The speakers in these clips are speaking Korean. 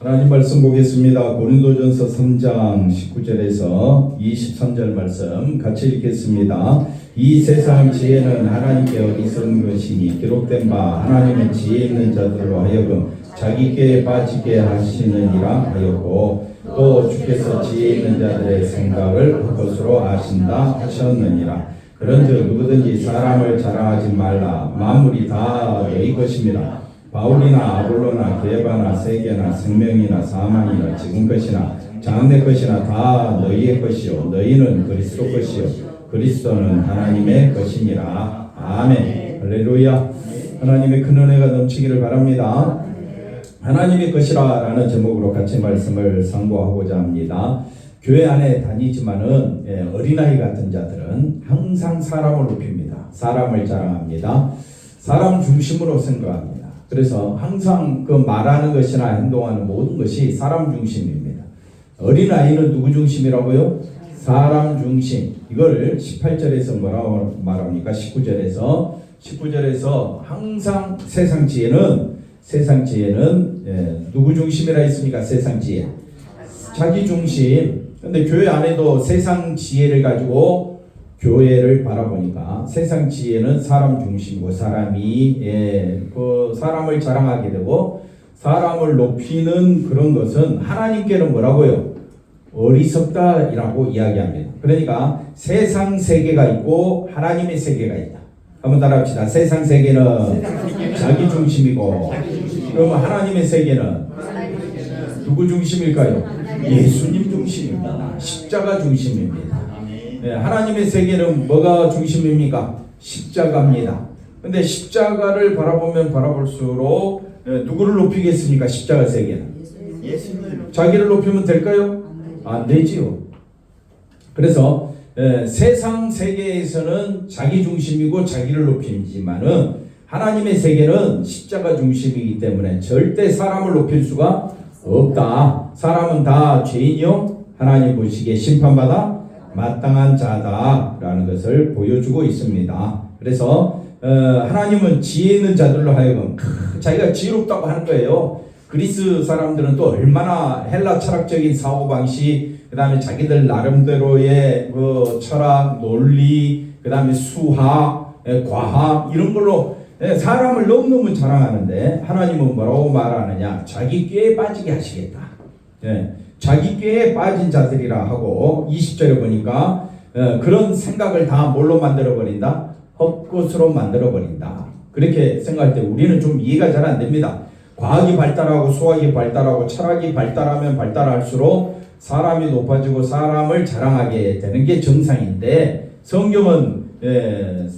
하나님 말씀 보겠습니다. 고린도전서 3장 19절에서 23절 말씀 같이 읽겠습니다. 이 세상 지혜는 하나님께 어리석은 것이니 기록된 바 하나님은 지혜 있는 자들로 하여금 자기 꾀에 빠지게 하시느니라 하였고 또 주께서 지혜 있는 자들의 생각을 그것으로 아신다 하셨느니라. 그런즉 누구든지 사람을 자랑하지 말라. 만물이 다 너희 것입니다. 바울이나 아볼로나 게바나 세계나 생명이나 사망이나 지금 것이나 장래 것이나 다 너희의 것이요 너희는 그리스도 것이요 그리스도는 하나님의 것이니라. 아멘. 할렐루야. 하나님의 큰 은혜가 넘치기를 바랍니다. 하나님의 것이라 라는 제목으로 같이 말씀을 상고하고자 합니다. 교회 안에 다니지만은 어린아이 같은 자들은 항상 사람을 높입니다. 사람을 자랑합니다. 사람 중심으로 생각합니다. 그래서 항상 그 말하는 것이나 행동하는 모든 것이 사람 중심입니다. 어린아이는 누구 중심이라고요? 사람 중심. 이걸 18절에서 뭐라고 말합니까? 19절에서 항상 세상 지혜는 누구 중심이라 했습니까? 세상 지혜. 자기 중심. 근데 교회 안에도 세상 지혜를 가지고 교회를 바라보니까 세상 지혜는 사람 중심이고 사람이 그 사람을 자랑하게 되고 사람을 높이는 그런 것은 하나님께는 뭐라고요? 어리석다라고 이야기합니다. 그러니까 세상 세계가 있고 하나님의 세계가 있다. 한번 따라합시다. 세상 세계는 자기 중심이고 그러면 하나님의 세계는 누구 중심일까요? 예수님 중심입니다. 십자가 중심입니다. 하나님의 세계는 뭐가 중심입니까? 십자가입니다. 근데 십자가를 바라보면 바라볼수록 누구를 높이겠습니까? 십자가 세계는 예수님. 자기를 높이면 될까요? 안 되지요. 그래서 세상 세계에서는 자기 중심이고 자기를 높이지만은 하나님의 세계는 십자가 중심이기 때문에 절대 사람을 높일 수가 없다. 사람은 다 죄인이요 하나님 보시기에 심판받아 마땅한 자다라는 것을 보여주고 있습니다. 그래서 하나님은 지혜 있는 자들로 하여금 자기가 지혜롭다고 하는 거예요. 그리스 사람들은 또 얼마나 헬라 철학적인 사고방식, 그 다음에 자기들 나름대로의 그 철학, 논리, 그 다음에 수학, 과학 이런 걸로 사람을 너무너무 자랑하는데 하나님은 뭐라고 말하느냐? 자기 꾀에 빠지게 하시겠다. 자기 꾀에 빠진 자들이라 하고 20절에 보니까 그런 생각을 다 뭘로 만들어버린다? 헛것으로 만들어버린다. 그렇게 생각할 때 우리는 좀 이해가 잘 안 됩니다. 과학이 발달하고 수학이 발달하고 철학이 발달하면 발달할수록 사람이 높아지고 사람을 자랑하게 되는 게 정상인데 성경은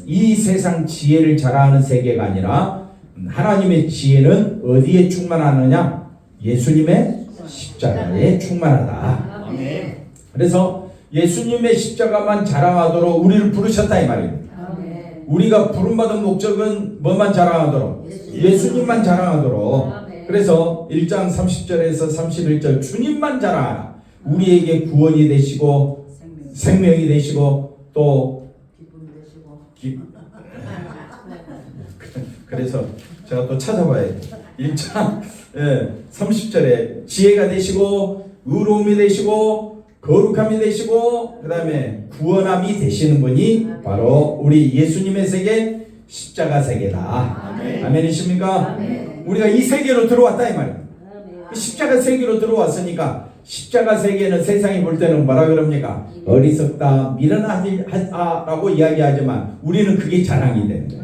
이 세상 지혜를 자랑하는 세계가 아니라 하나님의 지혜는 어디에 충만하느냐? 예수님의 십자가에 충만하다. 그래서 예수님의 십자가만 자랑하도록 우리를 부르셨다 이 말입니다. 우리가 부름받은 목적은 뭐만 자랑하도록? 예수님만 자랑하도록. 그래서 1장 30절에서 31절 주님만 자랑하라. 우리에게 구원이 되시고 생명이 되시고 또 그래서 제가 또 찾아봐야 돼요. 1장 30절에 지혜가 되시고 의로움이 되시고 거룩함이 되시고 그 다음에 구원함이 되시는 분이 바로 우리 예수님의 세계 십자가 세계다. 아멘이십니까? 아멘. 우리가 이 세계로 들어왔다 이 말이에요. 십자가 세계로 들어왔으니까 십자가 세계는 세상이 볼 때는 뭐라 그럽니까? 어리석다, 미련하다라고 이야기하지만 우리는 그게 자랑이 되는 거야.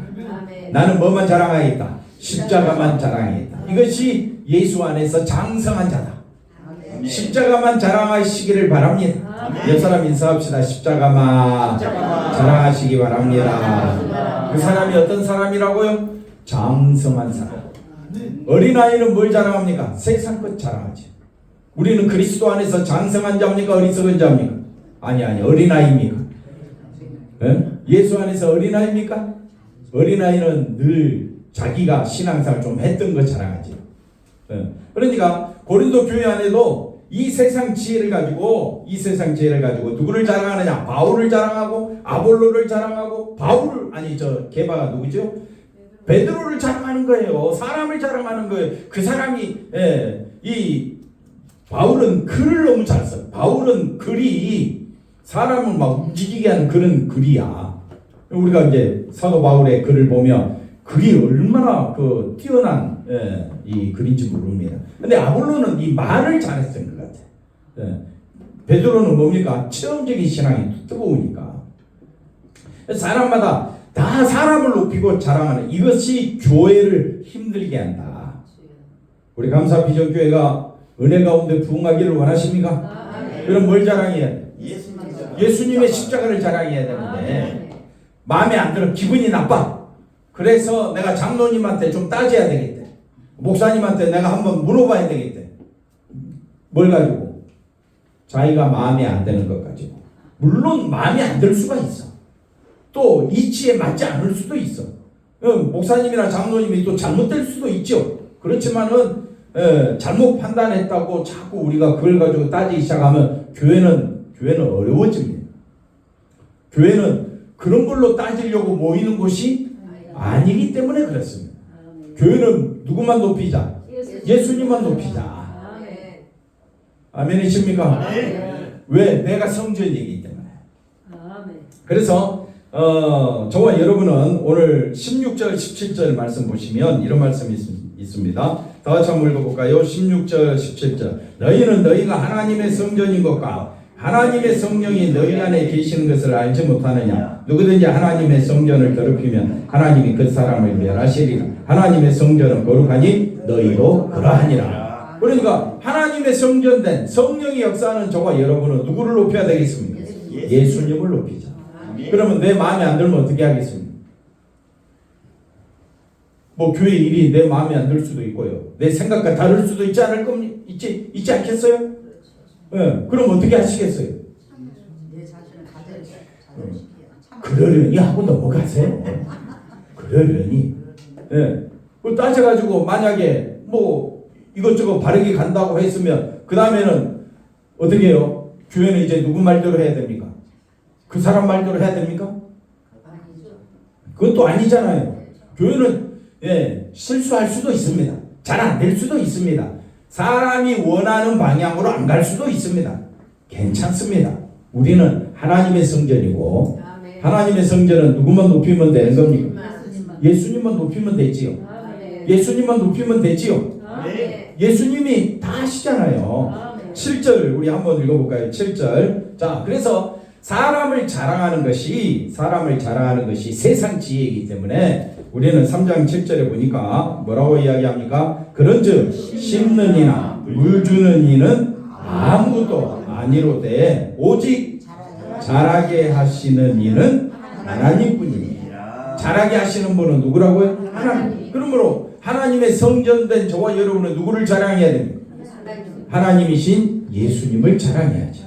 나는 뭐만 자랑하겠다? 십자가만 자랑하겠다. 이것이 예수 안에서 장성한 자다. 십자가만 자랑하시기를 바랍니다. 옆 사람 인사합시다. 십자가만 자랑하시기 바랍니다. 그 사람이 어떤 사람이라고요? 장성한 사람. 어린아이는 뭘 자랑합니까? 세상 것 자랑하지. 우리는 그리스도 안에서 장성한 자입니까? 어리석은 자입니까? 아니 어린아이입니까? 예수 안에서 어린아이입니까? 어린아이는 늘 자기가 신앙생활 좀 했던 거 자랑하지. 그러니까 고린도 교회 안에도 이 세상 지혜를 가지고 누구를 자랑하느냐? 바울을 자랑하고 아볼로를 자랑하고 게바가 누구죠? 베드로를 자랑하는 거예요. 사람을 자랑하는 거예요. 그 사람이 이 바울은 글을 너무 잘 써. 바울은 글이 사람을 막 움직이게 하는 그런 글이야. 우리가 이제 사도 바울의 글을 보면 글이 얼마나 그 뛰어난 이 글인지 모릅니다. 근데 아볼로는 이 말을 잘했던 것 같아. 베드로는 뭡니까? 체험적인 신앙이 뜨거우니까. 사람마다 다 사람을 높이고 자랑하는 이것이 교회를 힘들게 한다. 우리 감사비전교회가 은혜 가운데 부흥하기를 원하십니까? 그럼 뭘 자랑해야 돼? 예수님의 십자가를 자랑해야 되는데 마음에 안 들어, 기분이 나빠. 그래서 내가 장로님한테 좀 따져야 되겠대. 목사님한테 내가 한번 물어봐야 되겠대. 뭘 가지고? 자기가 마음에 안 드는 것 가지고. 물론 마음에 안 들 수가 있어. 또 이치에 맞지 않을 수도 있어. 목사님이나 장로님이 또 잘못될 수도 있죠. 그렇지만은 잘못 판단했다고 자꾸 우리가 그걸 가지고 따지기 시작하면 교회는 어려워집니다. 교회는 그런 걸로 따지려고 모이는 곳이 아니기 때문에 그렇습니다. 교회는 누구만 높이자? 예수님만 높이자. 아멘이십니까? 왜? 내가 성전이기 때문에. 그래서 저와 여러분은 오늘 16절 17절 말씀 보시면 이런 말씀이 있습니다. 다 같이 한번 읽어볼까요? 16절 17절 너희는 너희가 하나님의 성전인 것과 하나님의 성령이 너희 안에 계시는 것을 알지 못하느냐. 누구든지 하나님의 성전을 더럽히면 하나님이 그 사람을 멸하시리라. 하나님의 성전은 거룩하니 너희도 그러하니라. 그러니까 하나님의 성전된 성령이 역사하는 저와 여러분은 누구를 높여야 되겠습니까? 예수님을 높이자. 그러면 내 마음에 안 들면 어떻게 하겠습니까? 뭐 교회 일이 내 마음에 안 들 수도 있고요. 내 생각과 다를 수도 있지 않을 겁니까? 있지 않겠어요? 그럼 어떻게 하시겠어요? 내 자신을 그러려니 하고 넘어가세요. 그러려니. 따져가지고 만약에 뭐 이것저것 바르게 간다고 했으면 그 다음에는 어떻게 해요? 교회는 이제 누구 말대로 해야 됩니까? 그 사람 말대로 해야 됩니까? 그건 또 아니잖아요. 교회는 실수할 수도 있습니다. 잘 안 될 수도 있습니다. 사람이 원하는 방향으로 안 갈 수도 있습니다. 괜찮습니다. 우리는 하나님의 성전이고 하나님의 성전은 누구만 높이면 되는 겁니까? 예수님만 높이면 되지요. 예수님만 높이면 되지요. 예수님이 다 하시잖아요. 7절 우리 한번 읽어볼까요? 7절. 자, 그래서 사람을 자랑하는 것이 세상 지혜이기 때문에 우리는 3장 7절에 보니까 뭐라고 이야기합니까? 그런즉 심는 이나 물 주는 이는 아무것도 아니로되 오직 자라게 하시는 이는 하나님뿐이니라. 자라게 하시는 분은 누구라고요? 하나님. 그러므로 하나님의 성전된 저와 여러분은 누구를 자랑해야 됩니까? 하나님이신 예수님을 자랑해야죠.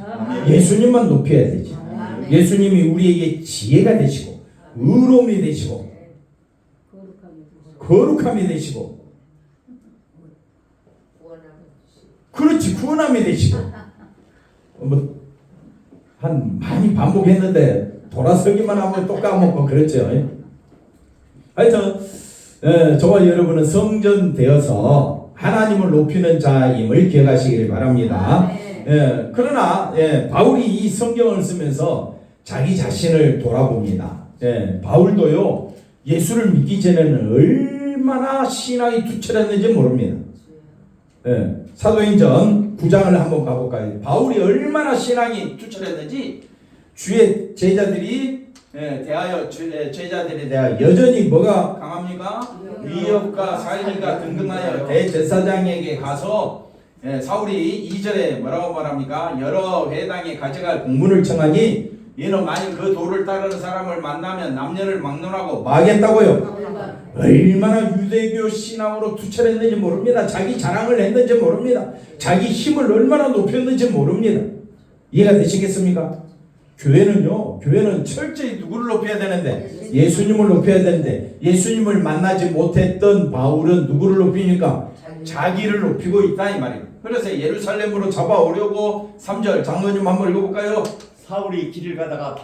예수님만 높여야 되죠. 예수님이 우리에게 지혜가 되시고 의로움이 되시고 거룩함이 되시고 그렇지 구원함이 되시고 많이 반복했는데 돌아서기만 하면 또 까먹고 그렇죠. 하여튼 저와 여러분은 성전 되어서 하나님을 높이는 자임을 기억하시기를 바랍니다. 그러나 바울이 이 성경을 쓰면서 자기 자신을 돌아봅니다. 바울도요 예수를 믿기 전에는 얼마나 신앙이 투철했는지 모릅니다. 사도행전 9장을 한번 가볼까요? 바울이 얼마나 신앙이 투철했는지 주의 제자들이 대하여 여전히 뭐가 강합니까? 위협과 살인과 등등하여 대제사장에게 가서 사울이 2절에 뭐라고 말합니까? 여러 회당에 가져갈 공문을 청하니 이는 만일 그 도를 따르는 사람을 만나면 남녀를 막론하고 마겠다고요. 얼마나 유대교 신앙으로 투철했는지 모릅니다. 자기 자랑을 했는지 모릅니다. 자기 힘을 얼마나 높였는지 모릅니다. 이해가 되시겠습니까? 교회는 철저히 누구를 높여야 되는데? 예수님을 높여야 되는데 예수님을 만나지 못했던 바울은 누구를 높이니까? 자기를 높이고 있다 이 말이에요. 그래서 예루살렘으로 잡아오려고 3절 장로님 한번 읽어볼까요? 사울이 길을 가다가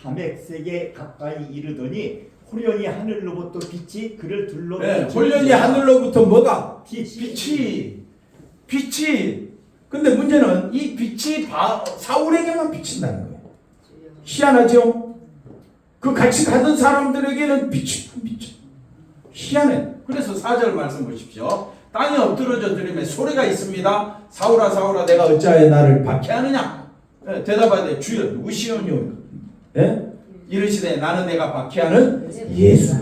다맥색에 가까이 이르더니 호련히 하늘로부터 빛이 그를 둘러 호련히 하늘로부터 뭐가? 빛이 근데 문제는 이 빛이 사울에게만 비친다는 거예요. 희한하죠? 그 같이 가던 사람들에게는 빛이 비쳐. 희한해. 그래서 4절 말씀 보십시오. 땅에 엎드러져 들으며 소리가 있습니다. 사울아 사울아 내가 어찌하여 나를 박해하느냐? 대답하되 주여 누구시오뇨? 이르시되 나는 내가 박해하는 예수.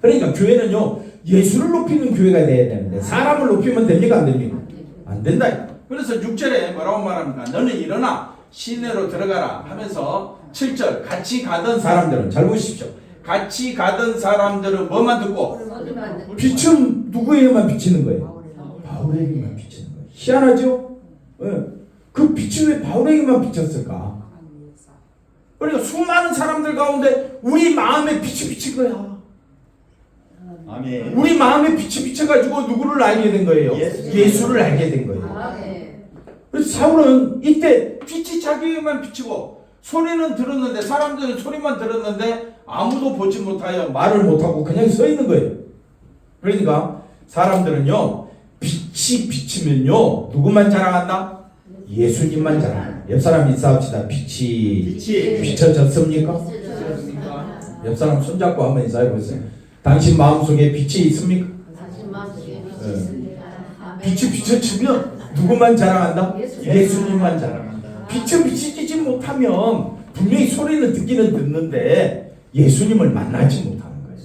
그러니까 교회는요 예수를 높이는 교회가 돼야 되는데 사람을 높이면 됩니까 안 됩니까? 안 된다. 그래서 6절에 뭐라고 말합니까? 너는 일어나 시내로 들어가라 하면서 7절 같이 가던 사람들은 잘 보십시오. 같이 가던 사람들은 뭐만 듣고 빛은 누구에게만 비치는 거예요? 바울에게만 비치는 거예요. 희한하죠? 그 빛이 왜 바울에게만 비쳤을까? 그러니까 수많은 사람들 가운데 우리 마음에 빛이 비친 거야. 아멘. 우리 마음에 빛이 비쳐가지고 누구를 알게 된 거예요? 예수를 알게 된 거예요. 그래서 사울은 이때 빛이 자기에게만 비치고 소리는 들었는데 사람들은 소리만 들었는데 아무도 보지 못하여 말을 못하고 그냥 서 있는 거예요. 그러니까 사람들은요 빛이 비치면요 누구만 자랑한다? 예수님만 자랑한다. 옆 사람 인사합시다. 빛이 비춰졌습니까? 옆 사람 손잡고 한번 인사해 보세요. 당신 마음속에 빛이 있습니까? 빛이 비춰지면 누구만 자랑한다? 예수님만 자랑한다. 빛이 비치지 못하면 분명히 소리는 듣기는 듣는데 예수님을 만나지 못하는 거예요.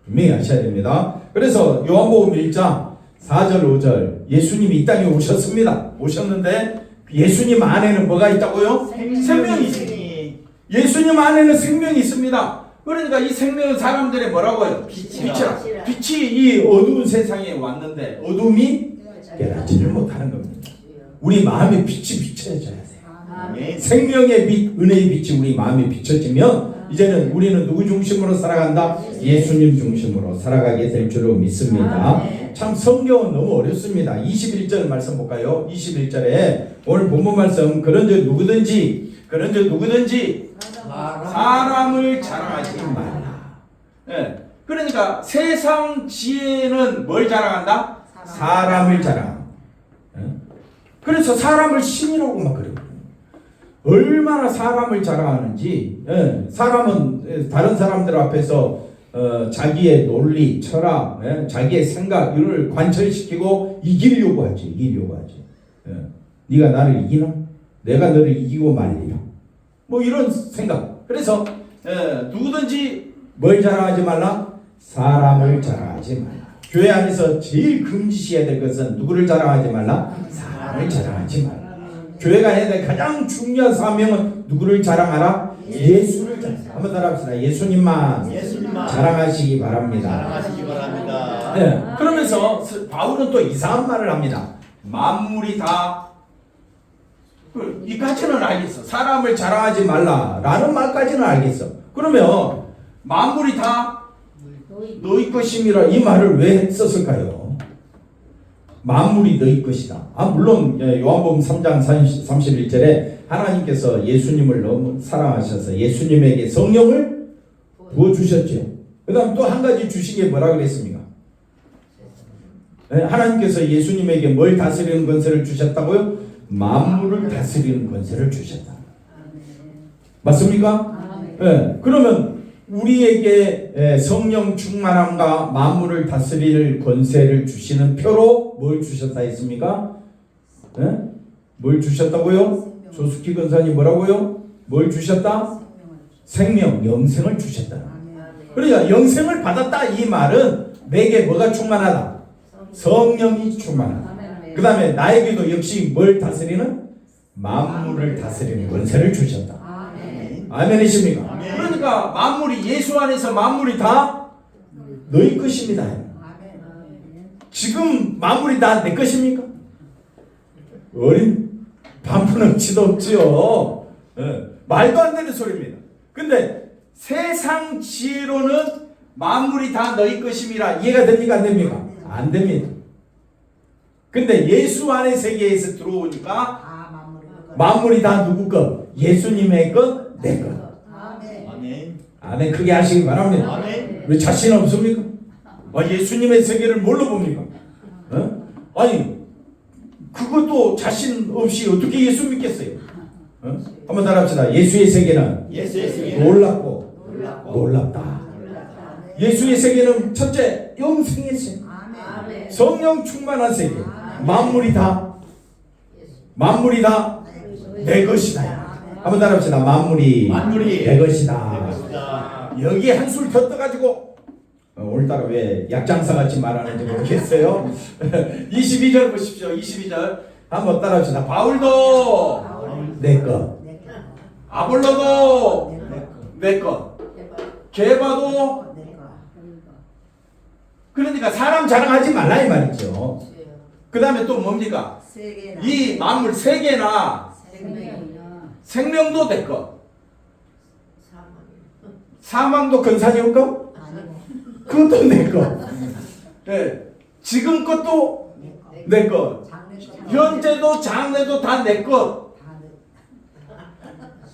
분명히 아셔야 됩니다. 그래서 요한복음 1장 4절 5절 예수님이 이 땅에 오셨습니다. 오셨는데 예수님 안에는 뭐가 있다고요? 생명이 있습니다. 예수님 안에는 생명이 있습니다. 그러니까 이 생명은 사람들의 뭐라고요? 빛이라. 빛이 이 어두운 세상에 왔는데 어둠이 깨닫지를 못하는 겁니다. 우리 마음에 빛이 비춰져야 돼요. 생명의 빛, 은혜의 빛이 우리 마음에 비춰지면 이제는 우리는 누구 중심으로 살아간다? 예수님 중심으로 살아가게 될 줄로 믿습니다. 참 성경은 너무 어렵습니다. 21절 말씀 볼까요? 21절에 오늘 본문 말씀 그런즉 누구든지 사람을 자랑하지 말라. 그러니까 세상 지혜는 뭘 자랑한다? 사람을 자랑. 그래서 사람을 신이라고 막 그래요. 얼마나 사람을 자랑하는지. 사람은 다른 사람들 앞에서 자기의 논리, 철학, 자기의 생각 이걸 관철시키고 이기려고 하지. 네가 나를 이기나? 내가 너를 이기고 말리라. 뭐 이런 생각. 그래서 누구든지 뭘 자랑하지 말라? 사람을 자랑하지 말라. 교회 안에서 제일 금지시해야 될 것은 누구를 자랑하지 말라? 사람을 자랑하지 말라. 교회가 해야 될 가장 중요한 사명은 누구를 자랑하라? 예수를 자랑하라. 한번 따라합시다. 예수님만 자랑하시기 바랍니다. 그러면서 바울은 또 이상한 말을 합니다. 만물이 다 이까지는 알겠어. 사람을 자랑하지 말라라는 말까지는 알겠어. 그러면 만물이 다 너희 것임이라 이 말을 왜 썼을까요? 만물이 너희 것이다. 물론 요한복음 3장 31절에 하나님께서 예수님을 너무 사랑하셔서 예수님에게 성령을 부어주셨죠. 그 다음 또 한 가지 주신 게 뭐라 그랬습니까? 하나님께서 예수님에게 뭘 다스리는 권세를 주셨다고요? 만물을 다스리는 권세를 주셨다. 맞습니까? 그러면 우리에게 성령 충만함과 만물을 다스릴 권세를 주시는 표로 뭘 주셨다 했습니까? 뭘 주셨다고요? 조숙희 권사님 뭐라고요? 뭘 주셨다? 생명, 영생을 주셨다. 그러니까 영생을 받았다 이 말은 내게 뭐가 충만하다? 성령이 충만하다. 그 다음에 나에게도 역시 뭘 다스리는? 만물을 다스리는 권세를 주셨다. 아멘이십니까? 그러니까 만물이 예수 안에서 만물이 다 너희 것입니다. 지금 만물이 다 내 것입니까? 어린 반푼억치도 없지요. 말도 안 되는 소리입니다. 근데 세상 지혜로는 만물이 다 너희 것임이라 이해가 됩니까? 안 됩니까? 안 됩니다. 근데 예수 안의 세계에서 들어오니까 만물이 다 누구 것? 예수님의 것, 내 것. 아멘. 크게 하시기 바랍니다. 아멘. 왜 자신 없습니까? 예수님의 세계를 뭘로 봅니까? 아니 그거 아무것도 자신 없이 어떻게 예수 믿겠어요? 한번 따라합시다. 예수의 세계는 예수의 세계는 놀랍고 놀랍고 놀랍다. 예수의 세계는 첫째 영생의 세계, 아멘. 성령 충만한 세계, 만물이 다 내 것이다. 한번 따라합시다. 만물이 내 것이다. 것이다. 여기 한술 더 떠가지고 오늘따라 왜 약장사 같이 말하는지 모르겠어요. 22절 보십시오. 22절 한번 따라합시다. 바울도 내 것, 아볼로도 내 것, 게바도. 그러니까 사람 자랑하지 말라 이 말이죠. 그 다음에 또 뭡니까? 이 만물 세계나 생명도 내 것, 사망도 근사니까 그것도 내 것. 네. 지금 것도 내 것, 현재도 장래도 다 내 것.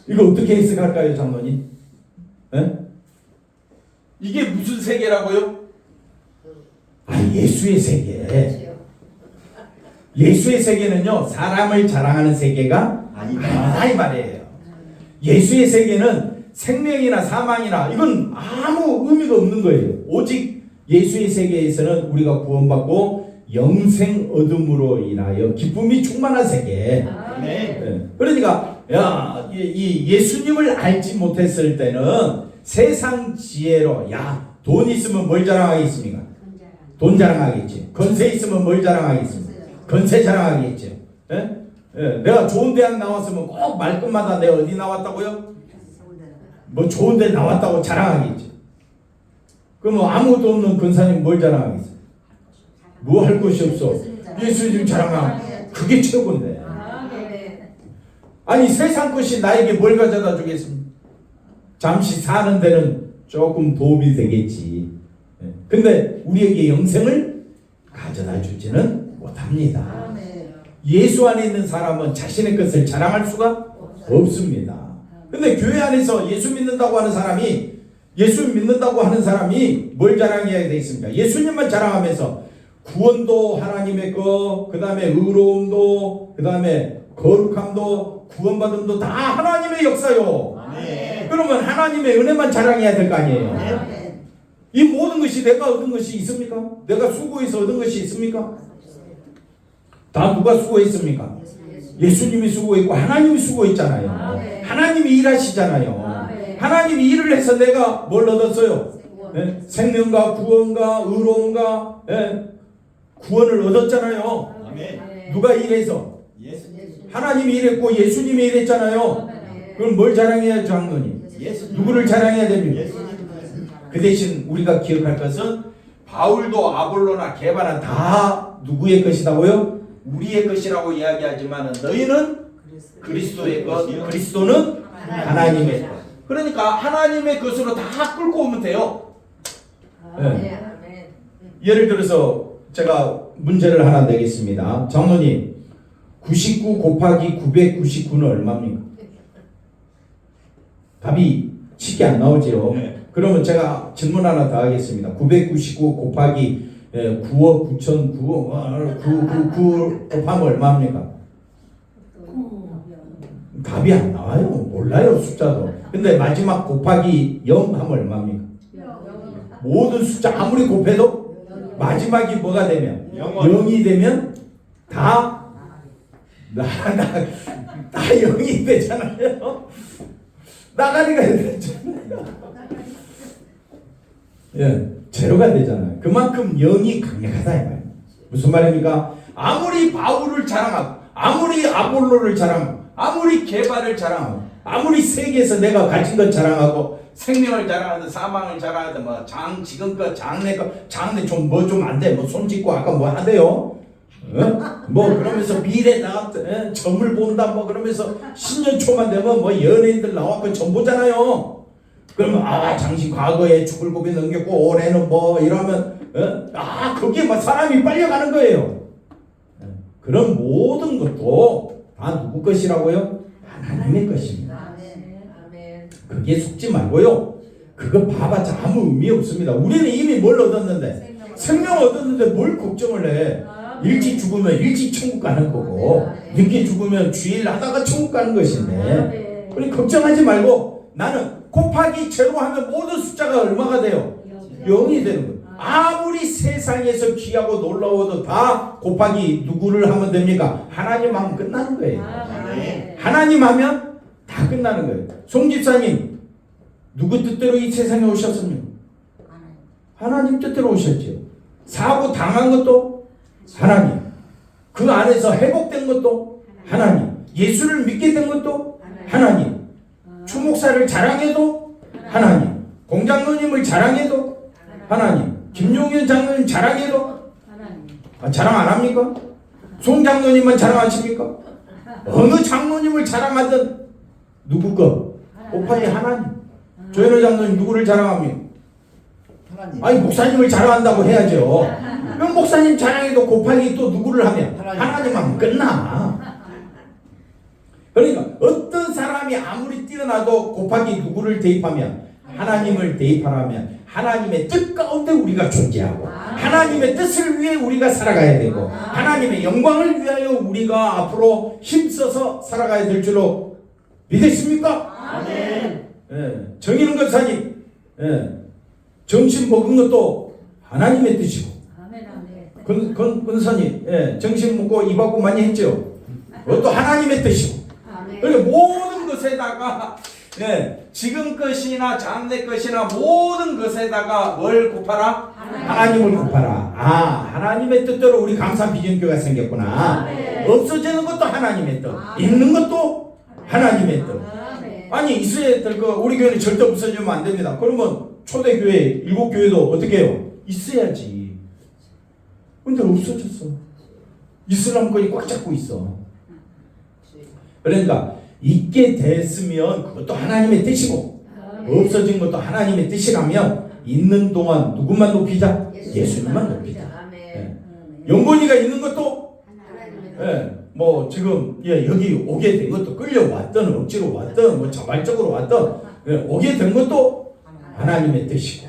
이거 어떻게 해석할까요, 장로님? 네? 이게 무슨 세계라고요? 예수의 세계. 예수의 세계는요, 사람을 자랑하는 세계가 아니다 이 말이에요. 예수의 세계는 생명이나 사망이나 이건 아무 의미가 없는 거예요. 오직 예수의 세계에서는 우리가 구원받고 영생 얻음으로 인하여 기쁨이 충만한 세계. 네. 그러니까 이 예수님을 알지 못했을 때는 세상 지혜로 돈 있으면 뭘 자랑하겠습니까? 돈 자랑하겠지. 건세 있으면 뭘 자랑하겠습니까? 건세 자랑하겠지. 내가 좋은 대학 나왔으면 꼭 말끝마다 내가 어디 나왔다고요? 뭐 좋은 데 나왔다고 자랑하겠지. 그럼 아무것도 없는 권사님 뭘 자랑하겠어요? 뭐 할 것이 없어. 예수님 자랑하면 그게 최고인데. 아니 세상 것이 나에게 뭘 가져다 주겠습니까? 잠시 사는 데는 조금 도움이 되겠지. 근데 우리에게 영생을 가져다 주지는 못합니다. 예수 안에 있는 사람은 자신의 것을 자랑할 수가 없습니다. 근데 교회 안에서 예수 믿는다고 하는 사람이 뭘 자랑해야 되겠습니까? 예수님만 자랑하면서 구원도 하나님의 거, 그 다음에 의로움도, 그 다음에 거룩함도, 구원받음도 다 하나님의 역사요. 그러면 하나님의 은혜만 자랑해야 될 거 아니에요. 이 모든 것이 내가 얻은 것이 있습니까? 내가 수고해서 얻은 것이 있습니까? 다 누가 수고했습니까? 예수님이 수고했고 하나님이 수고했잖아요. 하나님이 일하시잖아요. 하나님이 일을 해서 내가 뭘 얻었어요? 생명과 구원과 의로움과 구원을 얻었잖아요. 누가 일해서? 하나님이 일했고 예수님이 일했잖아요. 그럼 뭘 자랑해야 장로님? 누구를 자랑해야 됩니까? 그 대신 우리가 기억할 것은 바울도 아볼로나 게바나 다 누구의 것이라고요? 우리의 것이라고 이야기하지만 너희는 그리스도의 것, 그리스도는 하나님의 것. 그러니까 하나님의 것으로 다 끌고 오면 돼요. 예를 들어서 제가 문제를 하나 내겠습니다. 장로님, 99 곱하기 999는 얼마입니까? 답이 쉽게 안 나오죠. 그러면 제가 질문 하나 더 하겠습니다. 999 곱하기 9억 9,900 곱하면 얼마입니까? 답이 안 나와요. 몰라요, 숫자도. 근데 마지막 곱하기 0 하면 얼마입니까? 모든 숫자 아무리 곱해도 마지막이 뭐가 되면? 0이 되면 다 0이 되잖아요. 나가리가 되잖아요. 제로가 되잖아요. 그만큼 영이 강력하다 이 말이에요. 무슨 말입니까? 아무리 바울을 자랑하고 아무리 아볼로를 자랑하고 아무리 게바를 자랑하고 아무리 세계에서 내가 가진 것 자랑하고 생명을 자랑하든 사망을 자랑하든 뭐 지금껏 장래 좀 뭐 좀 안 돼. 뭐 손 짚고 아까 뭐 하대요. 뭐 그러면서 미래 나왔다. 점을 본다 뭐 그러면서 10년 초만 되면 뭐 연예인들 나왔고 점 보잖아요. 그러면 당신 과거에 죽을 고비 넘겼고 올해는 뭐 이러면 거기에 막 사람이 빨려가는 거예요. 그런 모든 것도 다 누구 것이라고요? 하나님의 것입니다. 그게 속지 말고요. 그거 봐봤자 아무 의미 없습니다. 우리는 이미 뭘 얻었는데? 생명 얻었는데 뭘 걱정을 해? 일찍 죽으면 일찍 천국 가는 거고 늦게 죽으면 주일 하다가 천국 가는 것인데 우리 걱정하지 말고 나는 곱하기 제로 하면 모든 숫자가 얼마가 돼요? 0이 되는 거예요. 아무리 세상에서 귀하고 놀라워도 다 곱하기 누구를 하면 됩니까? 하나님 하면 끝나는 거예요. 하나님 하면 다 끝나는 거예요. 송 집사님 누구 뜻대로 이 세상에 오셨습니까? 하나님 뜻대로 오셨죠. 사고 당한 것도 하나님, 그 안에서 회복된 것도 하나님, 예수를 믿게 된 것도 하나님, 추목사를 자랑해도 하나님, 공장로님을 자랑해도 하나님, 김용현 장로님 자랑해도 자랑 안 합니까? 송 장로님만 자랑하십니까? 어느 장로님을 자랑하든 누구 거? 곱하기 하나님. 조현호 장로님 누구를 자랑합니까? 아니 목사님을 자랑한다고 해야죠. 그럼 목사님 자랑해도 곱하기 또 누구를 하면 하나님 하면 끝나. 그러니까 어떤 사람이 아무리 뛰어나도 곱하기 누구를 대입하면 하나님을 대입하라면 하나님의 뜻 가운데 우리가 존재하고 하나님의 뜻을 위해 우리가 살아가야 되고 하나님의 영광을 위하여 우리가 앞으로 힘써서 살아가야 될 줄로 믿으십니까? 아멘. 예, 정의는 권사님, 예, 정신 먹은 것도 하나님의 뜻이고 권사님, 예, 정신 먹고 입 하고 많이 했죠. 그것도 하나님의 뜻이고. 그러니까 모든 것에다가 예, 지금 것이나 장래 것이나 모든 것에다가 뭘 곱하라? 하나님을 곱하라. 아, 하나님의 뜻대로 우리 감사 비전교가 생겼구나. 없어지는 것도 하나님의 뜻, 있는 것도 하나님의 뜻. 아니 있어야 될 거 우리 교회는 절대 없어지면 안 됩니다. 그러면 초대교회, 일곱교회도 어떻게 해요? 있어야지. 근데 없어졌어. 이슬람권이 꽉 잡고 있어. 그러니까 있게 됐으면 그것도 하나님의 뜻이고 없어진 것도 하나님의 뜻이라면 있는 동안 누구만 높이자? 예수님만 높이자. 예. 영건이가 있는 것도 예, 뭐 지금 예, 여기 오게 된 것도 끌려왔던 억지로 왔던 뭐 자발적으로 왔던 예, 오게 된 것도 하나님의 뜻이고.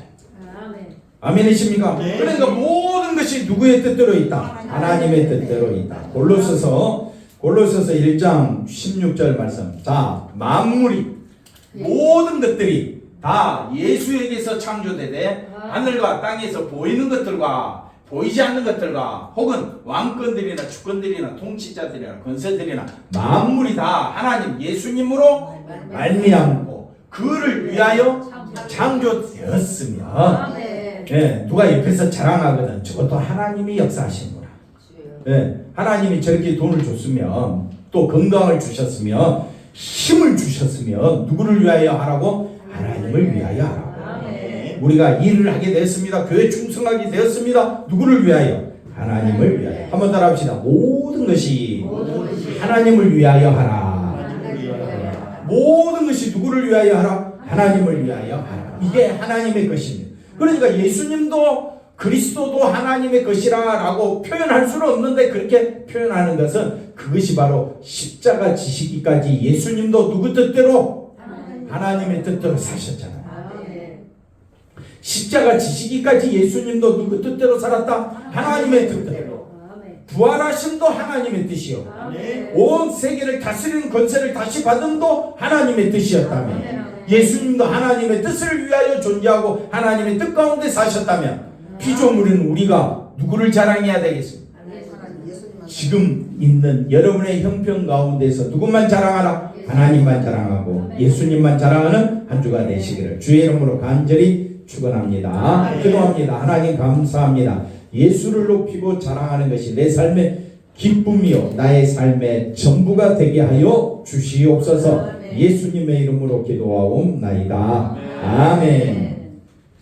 아멘이십니까? 네. 그러니까 모든 것이 누구의 뜻대로 있다? 하나님의 뜻대로 있다. 골로새서 1장 16절 말씀. 자, 만물이 모든 것들이 다 예수에게서 창조되되 하늘과 땅에서 보이는 것들과 보이지 않는 것들과 혹은 왕권들이나 주권들이나 통치자들이나 권세들이나 만물이 다 하나님 예수님으로 말미암고 그를 위하여 창조되었으며 예, 누가 옆에서 자랑하거든 저것도 하나님이 역사하시는구나. 예, 하나님이 저렇게 돈을 줬으면 또 건강을 주셨으면 힘을 주셨으면 누구를 위하여 하라고? 하나님을 위하여 하라고. 우리가 일을 하게 되었습니다. 교회 충성하게 되었습니다. 누구를 위하여? 하나님을 위하여. 한번 따라 합시다. 모든 것이 하나님을 위하여 하라. 모든 것이 누구를 위하여 하라? 하나님을 위하여 하라. 이게 하나님의 것입니다. 그러니까 예수님도 그리스도도 하나님의 것이라고 표현할 수는 없는데 그렇게 표현하는 것은 그것이 바로 십자가 지시기까지 예수님도 누구 뜻대로? 하나님의 뜻대로 사셨잖아요. 십자가 지시기까지 예수님도 누구 뜻대로 살았다? 하나님의 뜻대로. 부활하심도 하나님의 뜻이요. 온 세계를 다스리는 권세를 다시 받음도 하나님의 뜻이었다며. 예수님도 하나님의 뜻을 위하여 존재하고 하나님의 뜻 가운데 사셨다면 피조물인 우리가 누구를 자랑해야 되겠습니까? 지금 있는 여러분의 형편 가운데서 누구만 자랑하라? 하나님만 자랑하고 예수님만 자랑하는 한 주가 되시기를 주의 이름으로 간절히 축원합니다. 기도합니다. 하나님 감사합니다. 예수를 높이고 자랑하는 것이 내 삶의 기쁨이요 나의 삶의 전부가 되게 하여 주시옵소서. 예수님의 이름으로 기도하옵나이다. 아멘.